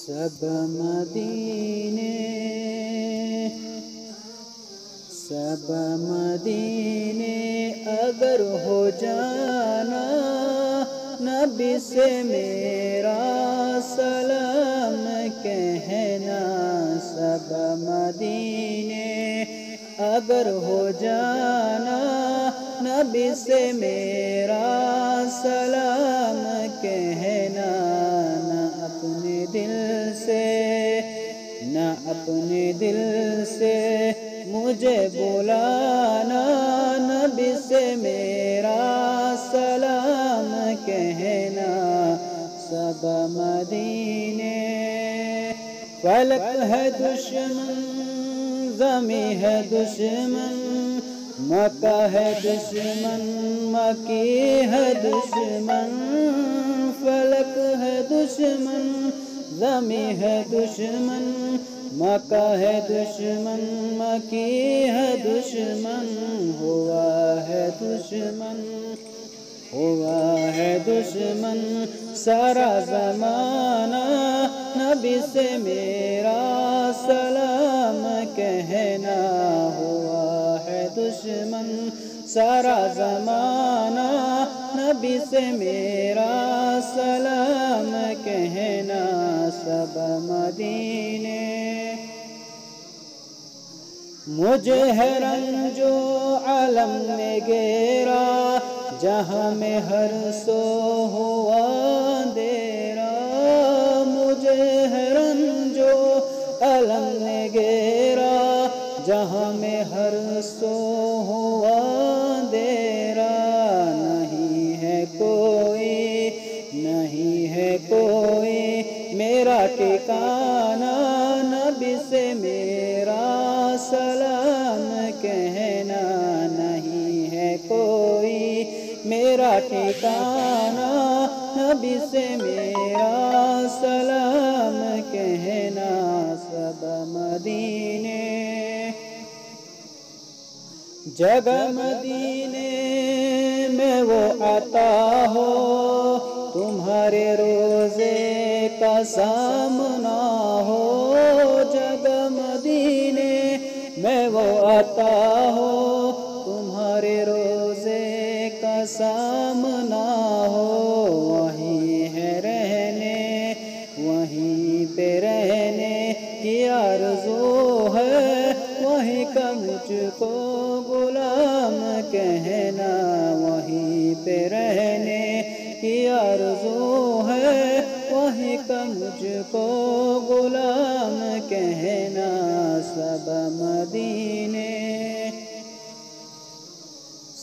سب مدینے اگر ہو جانا، نبی سے میرا سلام کہنا۔ سب مدینے اگر ہو جانا، نبی سے میرا سلام کہنا۔ نہ اپنے دل سے مجھے بلانا، نبی سے میرا سلام کہنا۔ سب مدینے فلک ہے دشمن، زمیں ہے دشمن، مکہ ہے دشمن، مکی ہے دشمن۔ فلک ہے دشمن، زمیں ہے دشمن، مکہ ہے دشمن، مکی ہے دشمن۔ ہوا ہے دشمن سارا زمانہ، نبی سے میرا سلام کہنا۔ ہوا ہے دشمن سارا زمانہ، نبی سے میرا سلام کہنا۔ سب مدینے مجھے ہے رنجو عالم میں گھیرا، جہاں میں ہر سو ہوا اندھیرا۔ مجھے ہے رنجو عالم میں گھیرا، جہاں میں ہر سو ہوا اندھیرا۔ نہیں ہے کوئی میرا ٹھکانہ، نبی سے میرا سلام کہنا۔ نہیں ہے کوئی میرا ٹھکانہ، نبی سے میرا سلام کہنا۔ سب مدینے جگہ مدینے میں وہ عطا ہو، تمہارے روزے کا سامنا ہو۔ جگہ مدینے میں وہ عطا ہو، تمہارے روزے کا سامنا ہو۔ وہیں پہ رہنے کی آرزو ہے، وہیں کا مجھ کو غلام کہنا۔ وہیں پہ رہنے کی آرزو ہے، وہیں کا مجھ کو غلام کہنا۔ سب مدینے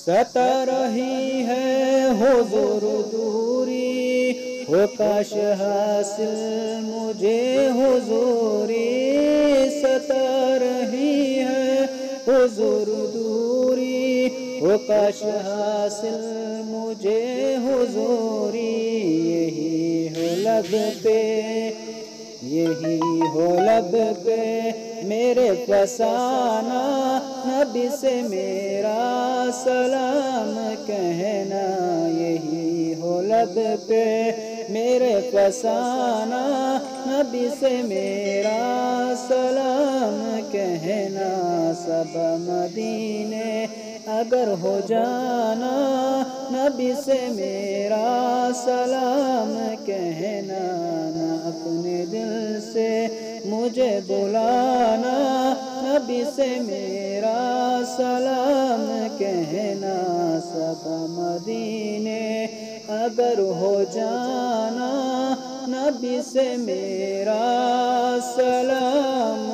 ستا رہی ہے حضور دوری، ہو کاش حاصل مجھے حضوری۔ ستا رہی ہے حضور دوری، ہو کاش حاصل مجھے حضوری۔ یہی ہو لب پہ میرے فسانہ، نبی سے میرا سلام کہنا۔ یہی ہو لب پہ میرے فسانہ، نبی سے میرا سلام کہنا۔ سب مدینے اگر ہو جانا، نبی سے میرا سلام کہنا۔ نہ اپنے دل سے مجھے بلانا، نبی سے میرا سلام کہنا۔ سب مدینے اگر ہو جانا، نبی سے میرا سلام